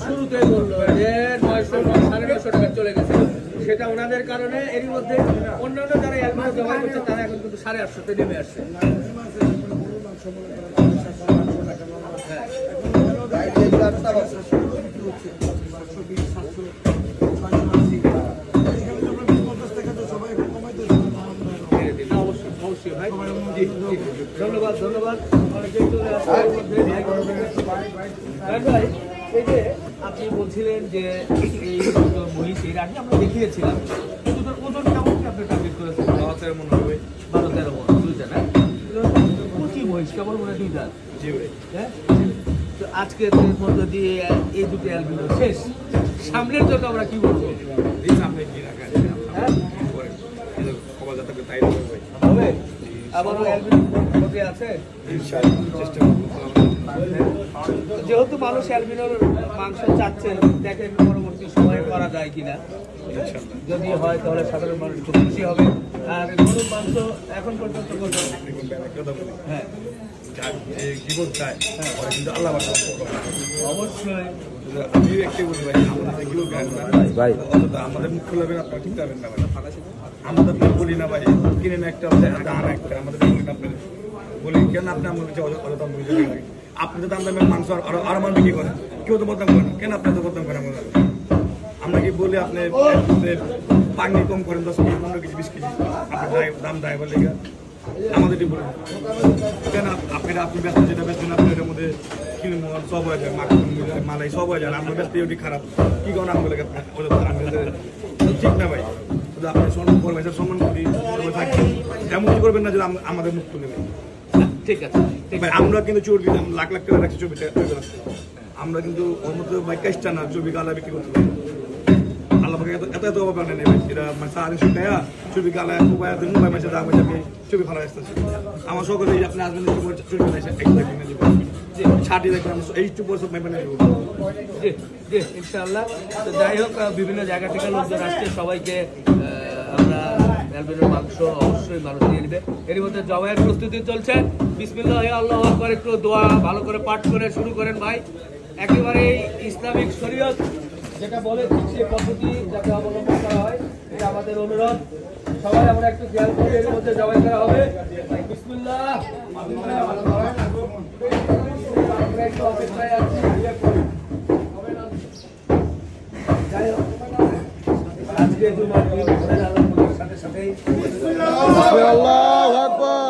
শুরুতে বললো যে 900-950 টাকা চলে গেছে, সেটা ওনাদের কারণে। এরই মধ্যে অন্যান্য যারা অ্যালবিনো জবাই করছে তারা এখন কিন্তু 850-তে নেমে আসছে। অবশ্যই ভাই, ধন্যবাদ ধন্যবাদ। ভাই, এই যে আপনি বলছিলেন যে এই মহিষ এর আগে আমরা দেখিয়েছিলাম, কিন্তু ওজন কেমন কি আপনি টার্গেট করেছেন? 12-13 মন হবে। 12-13 মন, দুইটা না? কি মহিষ কেমন মনে হয়? দুইটা। জি ভাই। হ্যাঁ, তো আজকের মধ্য দিয়ে এই দুটো অ্যালবিনো শেষ। সামনের জন্য আমরা কি বলবো? সামনে কি রাখা যায়? হ্যাঁ, হবে। আবারও অ্যালবিনো ওকে আছে চেষ্টা করব। যেহেতু মানুষ অ্যালবিনোর মাংস চাচ্ছেন, দেখেন পরবর্তী সময়ে করা যায় কিনা। যদি হয় তাহলে সাধারণ মানুষ খুব খুশি হবে। আর গরুর মাংস এখন পর্যন্ত হ্যাঁ অবশ্যই ভাই আমাদের মুখ খুলবেন, আপনারা ঠিক পাবেন না ভাই। আমাদের বলি না ভাই, কিনেন একটা দাম একটা আমাদের বলি কেন আপনি আমার কাছে অযথা বুঝে লাগে। আপনি তো দাম দামের মাংস আরো মান বিক্রি করেন, কেউ তো বদনাম করেন, কেন আপনি তো বদনাম করেন? আমরা কি বলি আপনি পানি কম করেন 10 কেজি 15 কেজি 20 কেজি, আপনি দাম ড্রাইভার লেগে আমাদেরটি বলুন কেন? আপনি ব্যস্ত যেটা ব্যস্ত আপনি এটার মধ্যে কিনে সব হয়ে যায়, মালাই সব হয়ে যায়, আপনার ব্যস্ত ওটি খারাপ কি কারণ আমি বলে ঠিক না ভাই। শুধু আপনি সম্মান করবেন, সম্মান করি থাকি, এমন কি করবেন না যে আমাদের মুখ তুলে নেবেন। ঠিক আছে ভাই, আমরা কিন্তু চর্বি লাখ লাখ টাকা রাখছি, চর্বিটা আমরা কিন্তু ওর মধ্যে ভাই কাজটা না চর্বি গালা বিক্রি করতে পারি। আল্লাহ এত এত অভাব নেই ভাই, এরা মানে 450 টাকা চর্বি গালা মোবাইল মোবাইল মাসে দাম হয়েছে, আমি চর্বি ভালো আসতেছি। আমার সকলে আপনি আসবেন চর্বি আছে ছাড়ি দেখবেন 80% মেপে নেব। জি জি ইনশাআল্লাহ। তো যাই হোক, বিভিন্ন জায়গা থেকে লোকজন আসছে, সবাইকে আমরা অ্যালবিনোর মাংস অবশ্যই মানুষ দিয়ে নেবে। এর মধ্যে জবাইয়ের প্রস্তুতি চলছে। বিসমিল্লাহ আল্লাহু আকবার, একটু দোয়া ভালো করে পাঠ করে শুরু করেন ভাই। একেবারেই ইসলামিক শরীয়ত যেটা বলে ঠিক সেই পদ্ধতি যাতে অবলম্বন করা হয়, এটা আমাদের অনুরোধ। সবাই আমরা একটু খেয়াল করি, এর মধ্যে জবাই করা হবে। বিসমিল্লাহ। একটু অপেক্ষায় আছি। যাই হোক, আজকে জুমার দিন সাথে সাথেই আল্লাহু আকবার।